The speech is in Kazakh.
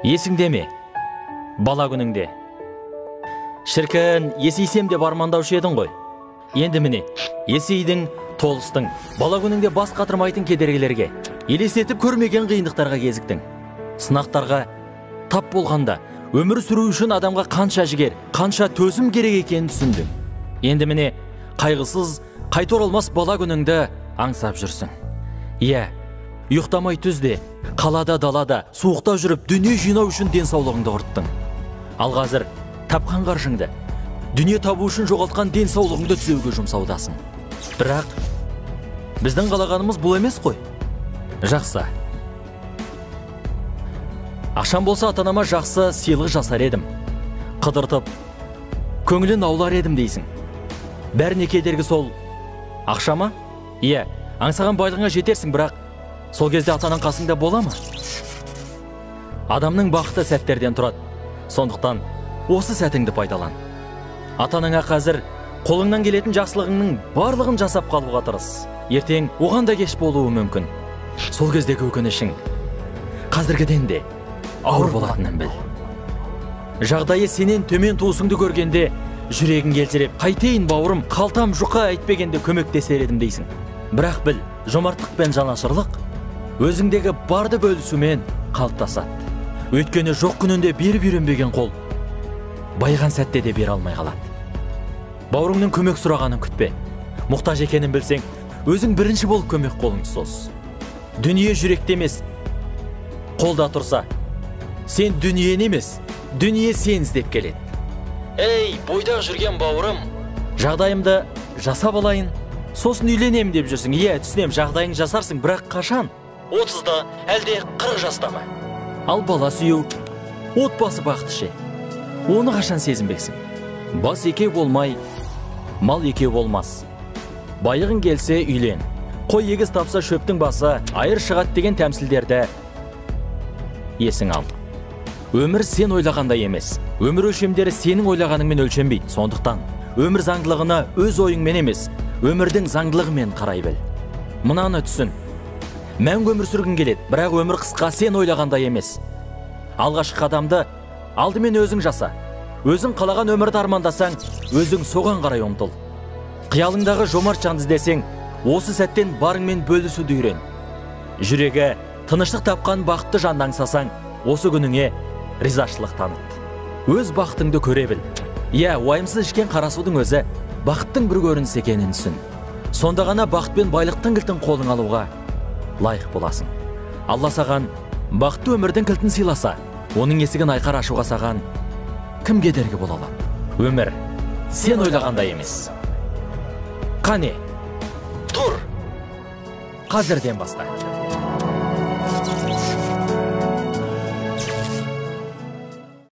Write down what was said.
Есіңде ме? Бала күніңде. Шіркін, есейсем деп армандаушы едің ғой. Енді міне, есейдің, толыстың. Бала күніңде бас қатырмайтын кедергілерге, елестетіп көрмеген қиындықтарға кезіктің. Сынақтарға тап болғанда, өмір сүру үшін адамға қанша жігер, қанша төзім керек екенін түсіндің. Енді міне, қайғысыз, қайта оралмас бала күніңді аңсап жүрсің. Иә, ұйықтамай түзде, қалада далада, суықта жүріп, дүние жинау үшін денсаулығыңды құрттың. Ал қазір тапқан қаржыңды, дүние табу үшін жоғалтқан денсаулығыңды түзеуге жұмсаудасың. Бірақ біздің қалағанымыз бұл емес қой. Жақсы. Ақшам болса ата-анама жақсы сыйлық жасар едім. Қыдыртып, көңілін аулар едім дейсің. Бәріне кедергі сол ақша ма? Иә, аңсаған байлығыңа жетерсің, бірақ сол кезде атаның қасыңда бола ма? Адамның бақыты сәттерден тұрады. Сондықтан осы сәтіңді пайдалан. Атаныңа қазір қолыңнан келетін жақсылығыңның барлығын жасап қалуға тырыс. Ертең оған да кеш болуы мүмкін. Сол кездегі өкінішің қазіргіден де ауыр болатынын біл. Жағдайы сенен төмен туысыңды көргенде жүрегің елжіреп, қайтейін бауырым, қалтам жұқа әйтпегенде көмектесер едім дейсің. Бірақ біл, жомарттық пен жанашырлық өзіңдегі барды бөлісумен қалыптасады. Өйткені жоқ күнінде беріп үйренбеген қол байған сәтте де бере алмай қалады. Бауырыңның көмек сұрағанын күтпе. Мұқтаж екенін білсең, өзің бірінші болып көмек қолыңды соз. Дүние жүректе емес, қолда тұрса, сен дүниені емес, дүние сен іздеп келеді. Ей, бойда жүрген бауырым, жағдайымды жасап алайын, сосын үйленем деп жүрсің. Иә, түсінем, жағдайың жасарсың, бірақ қашан? 30-да, әлде 40 жаста ма? Ал бала сүю, отбасы бақыты ше. Оны қашан сезінбексің? Бас екеу болмай, мал екеу болмас. Байығың келсе үйлен, қой егіз тапса шөптің басы айыр шығады деген тәмсілдерді есің ал. Өмір сен ойлағандай емес. Өмір өлшемдері сенің ойлағаныңмен өлшенбейді. Сондықтан өмір заңдылығына өз ойыңмен емес, өмірдің заңдылығымен қарай біл. Мынаны түсін. Мәңгі өмір сүргің келеді, бірақ өмір қысқа, сен ойлағандай емес. Алғашқы қадамды алдымен өзің жаса. Өзің қалаған өмірді армандасаң, өзің соған қарай ұмтыл. Қиялыңдағы жомарт жанды іздесең, осы сәттен барыңмен бөлісуді үйрен. Жүрегі тыныштық тапқан бақытты жанды аңсасаң, осы күніңе ризашылық таныт. Өз бақытыңды көре біл. Иә, уайымсыз ішкен қарасудың өзі бақыттың бір көрінісі екенін түсін. Сонда ғана бақыт пен байлықтың кілтін қолың алуға лайық боласың. Алла саған бақытты өмірдің кілтін сыйласа, оның есігін айқар ашуға саған кім кедергі бола алады? Өмір сен ойлағандай емес. Қане, тұр! Қазірден баста.